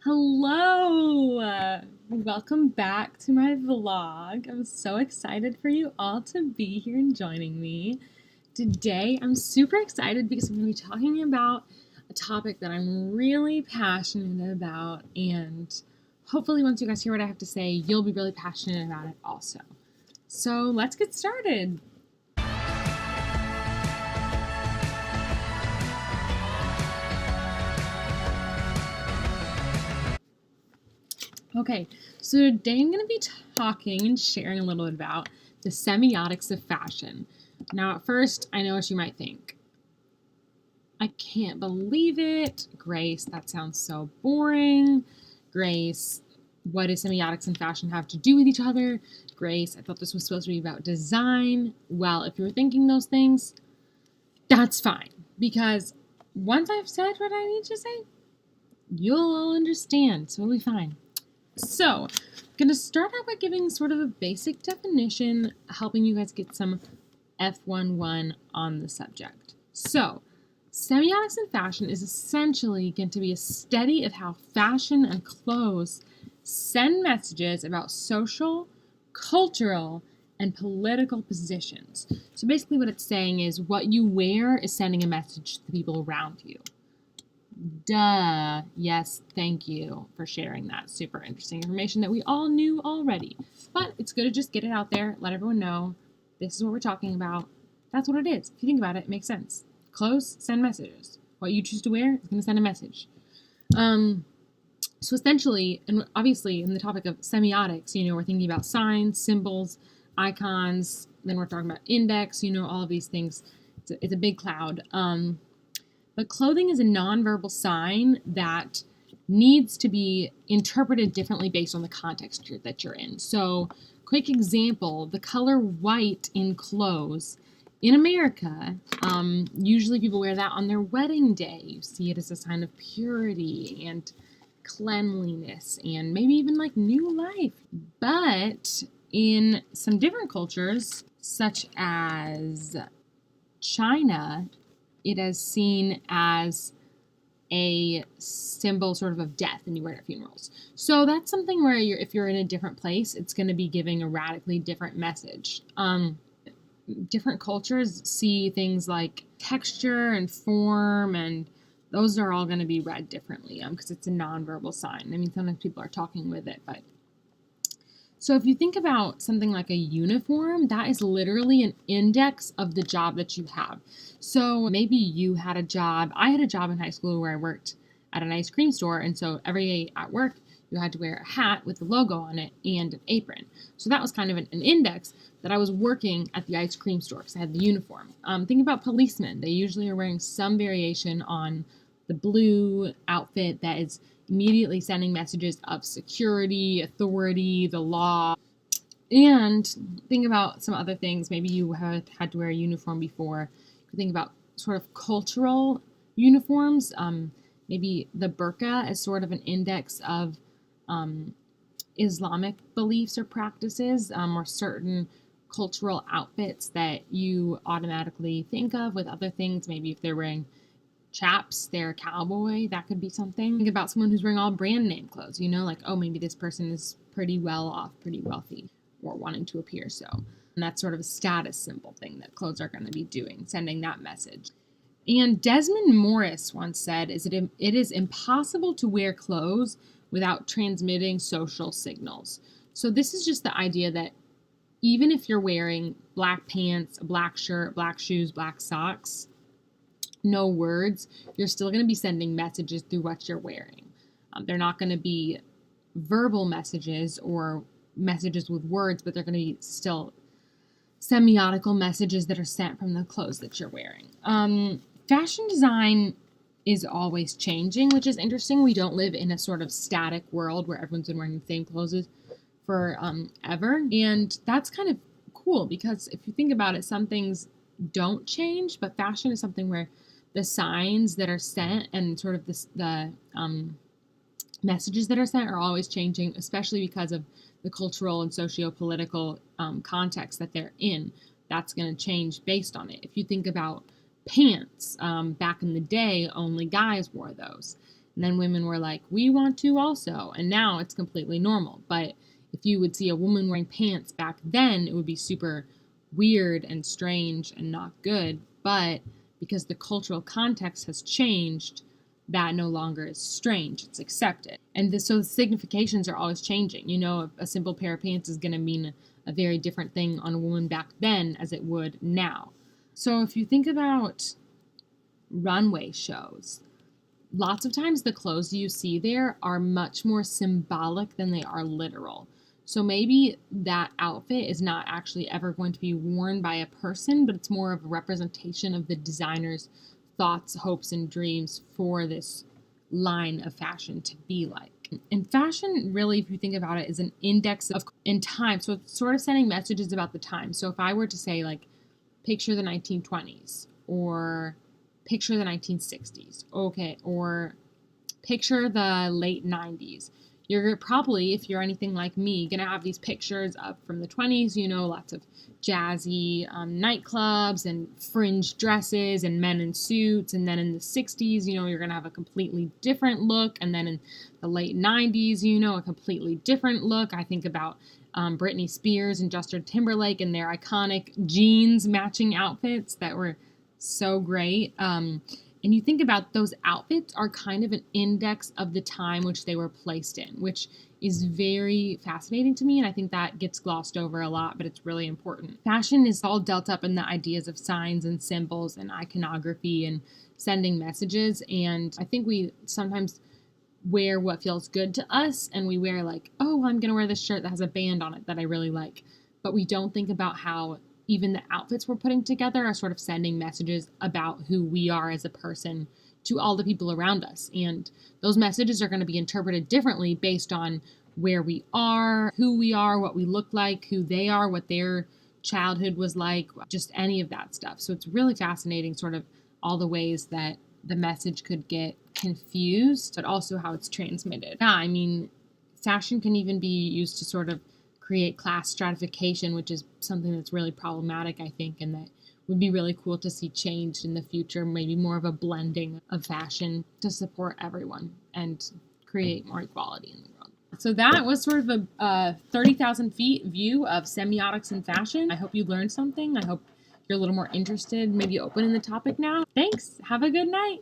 Hello! Welcome back to my vlog. I'm so excited for you all to be here and joining me. Today, I'm super excited because I'm going to be talking about a topic that I'm really passionate about, and hopefully once you guys hear what I have to say, you'll be really passionate about it also. So let's get started. Okay, so today I'm going to be talking and sharing a little bit about the semiotics of fashion. Now, at first, I know what you might think. I can't believe it. Grace, that sounds so boring. Grace, what does semiotics and fashion have to do with each other? Grace, I thought this was supposed to be about design. Well, if you were thinking those things, that's fine. Because once I've said what I need to say, you'll all understand. So it'll be fine. So, I'm going to start out by giving sort of a basic definition, helping you guys get some F11 on the subject. So, semiotics in fashion is essentially going to be a study of how fashion and clothes send messages about social, cultural, and political positions. So basically what it's saying is what you wear is sending a message to the people around you. Duh. Yes, thank you for sharing that super interesting information that we all knew already. But it's good to just get it out there, let everyone know this is what we're talking about. That's what it is. If you think about it, it makes sense. Clothes send messages. What you choose to wear is going to send a message. So essentially, and obviously in the topic of semiotics, we're thinking about signs, symbols, icons, then we're talking about index, all of these things. It's a big cloud. But clothing is a nonverbal sign that needs to be interpreted differently based on the context that you're in. So, quick example, the color white in clothes in America, usually people wear that on their wedding day. You see it as a sign of purity and cleanliness and maybe even like new life. But in some different cultures, such as China, it is seen as a symbol sort of death, and you wear it at funerals. So that's something where if you're in a different place, it's going to be giving a radically different message. Different cultures see things like texture and form, and those are all going to be read differently because it's a nonverbal sign. I mean, sometimes people are talking with it, but so if you think about something like a uniform, that is literally an index of the job that you have. So maybe you had a job. I had a job in high school where I worked at an ice cream store. And so every day at work, you had to wear a hat with the logo on it and an apron. So that was kind of an index that I was working at the ice cream store because I had the uniform. Think about policemen. They usually are wearing some variation on the blue outfit that is immediately sending messages of security, authority, the law. And think about some other things. Maybe you have had to wear a uniform before. You could think about sort of cultural uniforms. Maybe the burqa is sort of an index of Islamic beliefs or practices, or certain cultural outfits that you automatically think of with other things. Maybe if they're wearing chaps, they're a cowboy, that could be something. Think about someone who's wearing all brand name clothes, like, oh, maybe this person is pretty well off, pretty wealthy, or wanting to appear so. And that's sort of a status symbol thing that clothes are going to be doing, sending that message. And Desmond Morris once said, it is impossible to wear clothes without transmitting social signals. So this is just the idea that even if you're wearing black pants, a black shirt, black shoes, black socks, no words, you're still going to be sending messages through what you're wearing. They're not going to be verbal messages or messages with words, but they're going to be still semiotical messages that are sent from the clothes that you're wearing. Fashion design is always changing, which is interesting. We don't live in a sort of static world where everyone's been wearing the same clothes for ever. And that's kind of cool because if you think about it, some things don't change, but fashion is something where the signs that are sent and sort of the messages that are sent are always changing, especially because of the cultural and socio-political context that they're in. That's going to change based on it. If you think about pants, back in the day, only guys wore those. And then women were like, we want to also. And now it's completely normal. But if you would see a woman wearing pants back then, it would be super weird and strange and not good. But because the cultural context has changed, that no longer is strange. It's accepted. And so the significations are always changing. You know, a simple pair of pants is going to mean a very different thing on a woman back then as it would now. So if you think about runway shows, lots of times the clothes you see there are much more symbolic than they are literal. So maybe that outfit is not actually ever going to be worn by a person, but it's more of a representation of the designer's thoughts, hopes, and dreams for this line of fashion to be like. And fashion, really, if you think about it, is an index of in time. So it's sort of sending messages about the time. So if I were to say, like, picture the 1920s, or picture the 1960s, okay, or picture the late 90s. You're probably, if you're anything like me, gonna have these pictures up from the 20s, you know, lots of jazzy nightclubs and fringe dresses and men in suits. And then in the 60s, you know, you're gonna have a completely different look. And then in the late 90s, you know, a completely different look. I think about Britney Spears and Justin Timberlake and their iconic jeans matching outfits that were so great. And you think about those outfits are kind of an index of the time which they were placed in, which is very fascinating to me. And I think that gets glossed over a lot, but it's really important. Fashion is all dealt up in the ideas of signs and symbols and iconography and sending messages. And I think we sometimes wear what feels good to us, and we wear like, oh, well, I'm going to wear this shirt that has a band on it that I really like. But we don't think about how even the outfits we're putting together are sort of sending messages about who we are as a person to all the people around us. And those messages are going to be interpreted differently based on where we are, who we are, what we look like, who they are, what their childhood was like, just any of that stuff. So it's really fascinating, sort of all the ways that the message could get confused, but also how it's transmitted. Yeah, I mean, fashion can even be used to sort of create class stratification, which is something that's really problematic, I think, and that would be really cool to see changed in the future, maybe more of a blending of fashion to support everyone and create more equality in the world. So that was sort of a 30,000 feet view of semiotics and fashion. I hope you learned something. I hope you're a little more interested, maybe open in the topic now. Thanks. Have a good night.